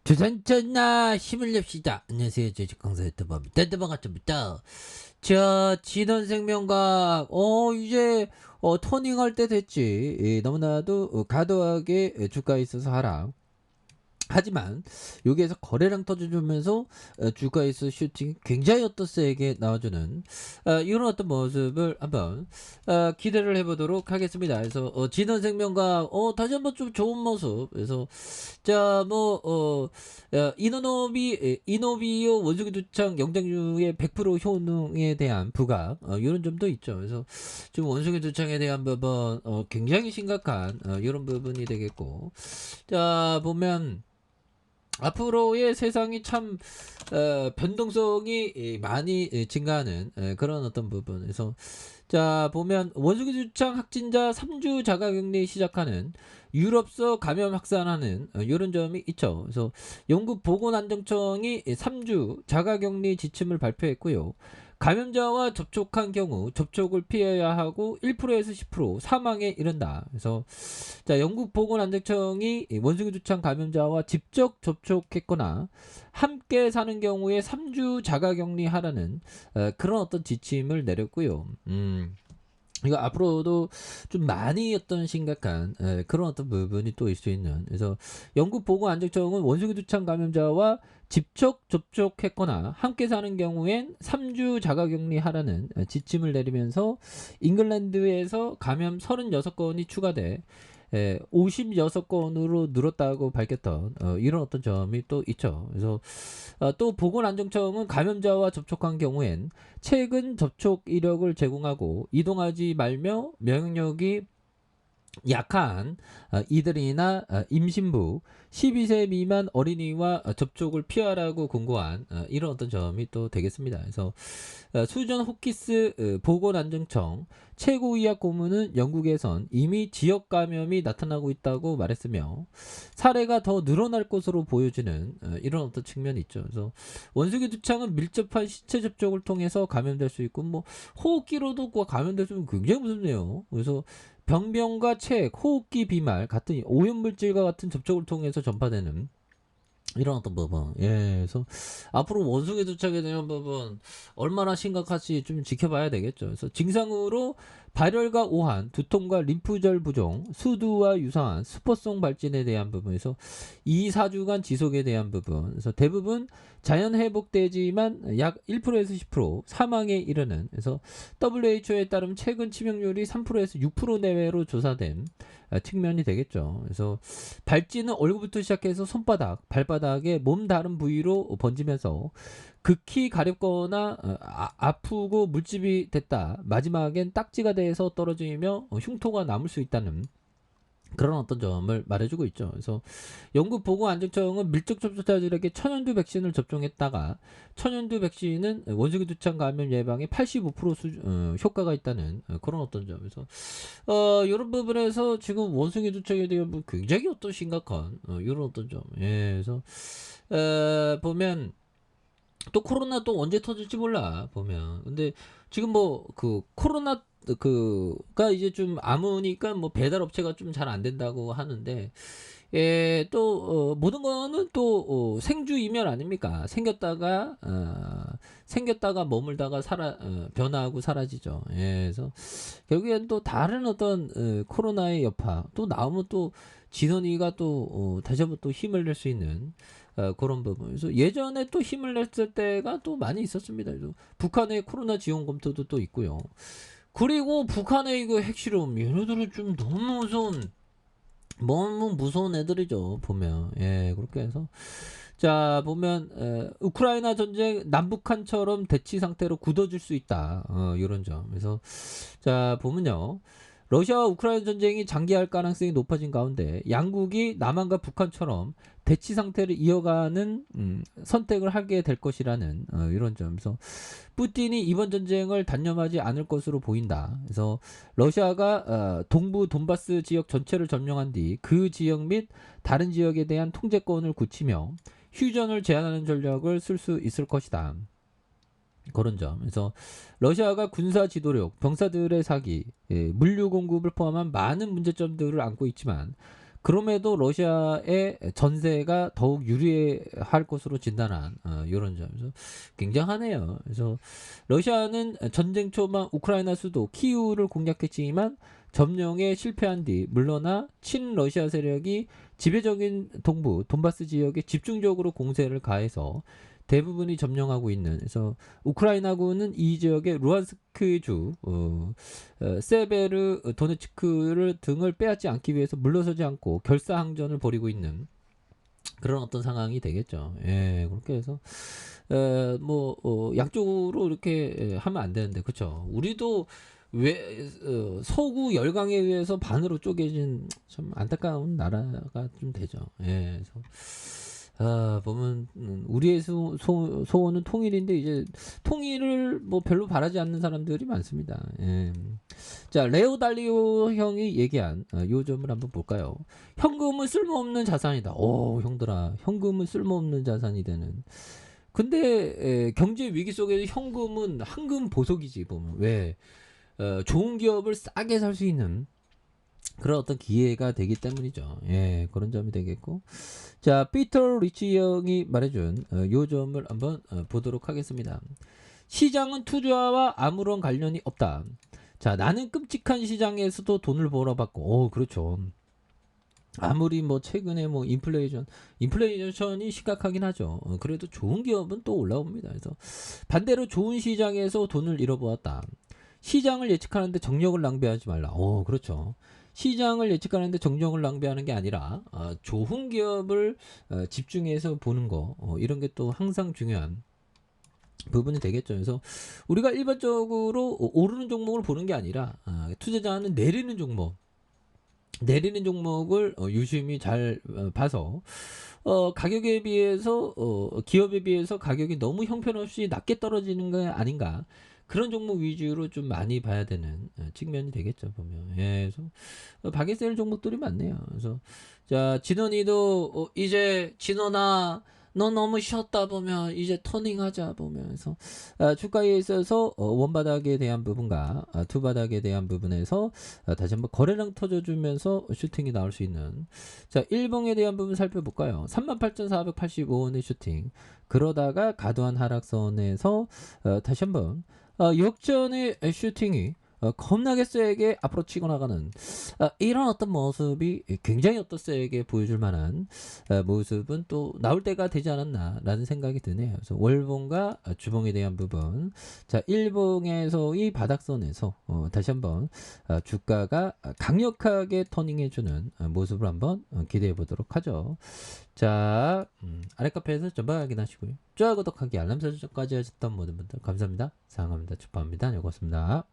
조선전나 힘을 냅시다. 안녕하세요. 제주강사 유튜버입니다. 반갑습니다. 자, 진원생명각, 이제, 터닝할 때 됐지. 너무나도 과도하게 주가에 있어서 하락. 하지만 여기에서 거래량 터져주면서 주가에서 슈팅이 굉장히 어떤 세게 나와주는 이런 어떤 모습을 한번 기대를 해보도록 하겠습니다. 그래서 진원생명과 다시 한번 좀 좋은 모습. 그래서 자뭐 이노비오 원숭이 두창 영장류의 100% 효능에 대한 부각 이런 점도 있죠. 그래서 지금 원숭이 두창에 대한 부분 굉장히 심각한 이런 부분이 되겠고, 자 보면 앞으로의 세상이 참 변동성이 많이 증가하는 그런 어떤 부분에서, 자 보면 원숭이 주창 확진자 3주 자가격리 시작하는, 유럽서 감염 확산하는 이런 점이 있죠. 그래서 영국 보건안정청이 3주 자가격리 지침을 발표했고요. 감염자와 접촉한 경우 접촉을 피해야 하고 1%에서 10% 사망에 이른다. 그래서 자, 영국 보건안정청이 원숭이 두창 감염자와 직접 접촉했거나 함께 사는 경우에 3주 자가격리하라는 그런 어떤 지침을 내렸고요. 이거 앞으로도 좀 많이 어떤 심각한 그런 어떤 부분이 또 있을 수 있는. 그래서 영국 보건안정청은 원숭이 두창 감염자와 직접 접촉했거나 함께 사는 경우엔 3주 자가격리하라는 지침을 내리면서 잉글랜드에서 감염 36건이 추가돼 56건으로 늘었다고 밝혔던 이런 어떤 점이 또 있죠. 그래서 또 보건안정청은 감염자와 접촉한 경우엔 최근 접촉 이력을 제공하고 이동하지 말며 면역력이 약한 이들이나 임신부 12세 미만 어린이와 접촉을 피하라고 권고한 이런 어떤 점이 또 되겠습니다. 그래서 수전 호키스 보건안정청 최고의학 고문은 영국에선 이미 지역 감염이 나타나고 있다고 말했으며 사례가 더 늘어날 것으로 보여지는 이런 어떤 측면이 있죠. 그래서 원숭이 두창은 밀접한 시체 접촉을 통해서 감염될 수 있고, 뭐 호흡기로도 감염될 수 있는 굉장히 무섭네요. 그래서 병변과 책, 호흡기 비말 같은 오염물질과 같은 접촉을 통해서 전파되는 이런 어떤 부분. 그래서 앞으로 원숭이 두착에 대한 부분 얼마나 심각할지 좀 지켜봐야 되겠죠. 그래서 증상으로 발열과 오한, 두통과 림프절 부종, 수두와 유사한 수포성 발진에 대한 부분에서 2, 4주간 지속에 대한 부분. 그래서 대부분 자연 회복되지만 약 1%에서 10% 사망에 이르는. 그래서 WHO에 따르면 최근 치명률이 3%에서 6% 내외로 조사된 측면이 되겠죠. 그래서 발진은 얼굴부터 시작해서 손바닥, 발바닥에 몸 다른 부위로 번지면서 극히 가렵거나 아프고 물집이 됐다. 마지막엔 딱지가 돼서 떨어지며 흉터가 남을 수 있다는 그런 어떤 점을 말해주고 있죠. 그래서 영국 보건안정청은 밀접 접촉자들에게 천연두 백신을 접종했다가 천연두 백신은 원숭이 두창 감염 예방에 85% 효과가 있다는 그런 어떤 점에서 이런 부분에서 지금 원숭이 두창에 대한 굉장히 어떤 심각한 이런 어떤 점. 그래서 보면 또 코로나 또 언제 터질지 몰라 보면. 근데 지금 뭐 그 코로나 그가 이제 좀 암으니까 뭐 배달 업체가 좀 잘 안 된다고 하는데, 또 모든 거는 또 생주 이멸 아닙니까? 생겼다가 머물다가 변화하고 사라지죠. 그래서 결국엔 또 다른 어떤 코로나의 여파 또 나오면 또 진원이가 또 다시 한번 또 힘을 낼 수 있는 그런 부분. 그래서 예전에 또 힘을 냈을 때가 또 많이 있었습니다. 그래서 북한의 코로나 지원 검토도 또 있고요. 그리고 북한의 이거 핵실험, 얘네들은 좀 너무 무서운 애들이죠 보면. 그렇게 해서 자 보면 우크라이나 전쟁 남북한처럼 대치 상태로 굳어질 수 있다, 이런 점. 그래서 자 보면요, 러시아와 우크라이나 전쟁이 장기할 가능성이 높아진 가운데 양국이 남한과 북한처럼 대치 상태를 이어가는 선택을 하게 될 것이라는 이런 점에서 푸틴이 이번 전쟁을 단념하지 않을 것으로 보인다. 그래서 러시아가 동부 돈바스 지역 전체를 점령한 뒤 그 지역 및 다른 지역에 대한 통제권을 굳히며 휴전을 제한하는 전략을 쓸 수 있을 것이다. 그런 점. 그래서 러시아가 군사 지도력, 병사들의 사기, 물류 공급을 포함한 많은 문제점들을 안고 있지만 그럼에도 러시아의 전세가 더욱 유리할 것으로 진단한 이런 점에서 굉장하네요. 그래서 러시아는 전쟁 초반 우크라이나 수도 키이우를 공략했지만 점령에 실패한 뒤 물러나 친러시아 세력이 지배적인 동부 돈바스 지역에 집중적으로 공세를 가해서 대부분이 점령하고 있는. 그래서 우크라이나군은 이 지역의 루안스크주 세베르 도네츠크를 등을 빼앗지 않기 위해서 물러서지 않고 결사항전을 벌이고 있는 그런 어떤 상황이 되겠죠. 예, 그렇게 해서 양쪽으로 이렇게 하면 안 되는데, 그렇죠? 우리도 왜 서구 열강에 의해서 반으로 쪼개진 좀 안타까운 나라가 좀 되죠. 예, 그래서 보면 우리의 소원은 통일인데 이제 통일을 뭐 별로 바라지 않는 사람들이 많습니다. 예. 자, 레오 달리오 형이 얘기한 요 점을 한번 볼까요? 현금은 쓸모없는 자산이다. 오, 형들아, 현금은 쓸모없는 자산이 되는. 근데 경제 위기 속에서 현금은 황금 보석이지 보면. 왜? 좋은 기업을 싸게 살 수 있는 그런 어떤 기회가 되기 때문이죠. 예, 그런 점이 되겠고. 자, 피터 리치 형이 말해준 요 점을 한번 보도록 하겠습니다. 시장은 투자와 아무런 관련이 없다. 자, 나는 끔찍한 시장에서도 돈을 벌어봤고, 그렇죠. 아무리 뭐 최근에 뭐 인플레이션이 심각하긴 하죠. 그래도 좋은 기업은 또 올라옵니다. 그래서 반대로 좋은 시장에서 돈을 잃어보았다. 시장을 예측하는데 정력을 낭비하지 말라. 그렇죠. 시장을 예측하는데 정력을 낭비하는 게 아니라 좋은 기업을 집중해서 보는 거, 이런 게 또 항상 중요한 부분이 되겠죠. 그래서 우리가 일반적으로 오르는 종목을 보는 게 아니라 투자자는 내리는 종목을 유심히 잘 봐서 가격에 비해서 기업에 비해서 가격이 너무 형편없이 낮게 떨어지는 거 아닌가, 그런 종목 위주로 좀 많이 봐야 되는 측면이 되겠죠 보면. 예, 그래서 박에 셀 종목들이 많네요. 그래서 자, 진원이도 이제 진원아 너 너무 쉬었다 보면 이제 터닝하자 보면서 주가에 있어서 원바닥에 대한 부분과 투바닥에 대한 부분에서 다시 한번 거래량 터져주면서 슈팅이 나올 수 있는. 자, 일봉에 대한 부분 살펴볼까요? 38,485원의 슈팅, 그러다가 과도한 하락선에서 다시 한번 역전의 슈팅이 겁나게 세게 앞으로 치고 나가는 이런 어떤 모습이 굉장히 어떤 세게 보여줄 만한 모습은 또 나올 때가 되지 않았나라는 생각이 드네요. 그래서 월봉과 주봉에 대한 부분, 자, 일봉에서의 바닥선에서 다시 한번 주가가 강력하게 터닝해주는 모습을 한번 기대해 보도록 하죠. 자, 아래 카페에서 전방 확인하시고요. 좋아요, 구독하기, 알람 설정까지 하셨던 모든 분들 감사합니다. 사랑합니다. 축복합니다. 고맙습니다.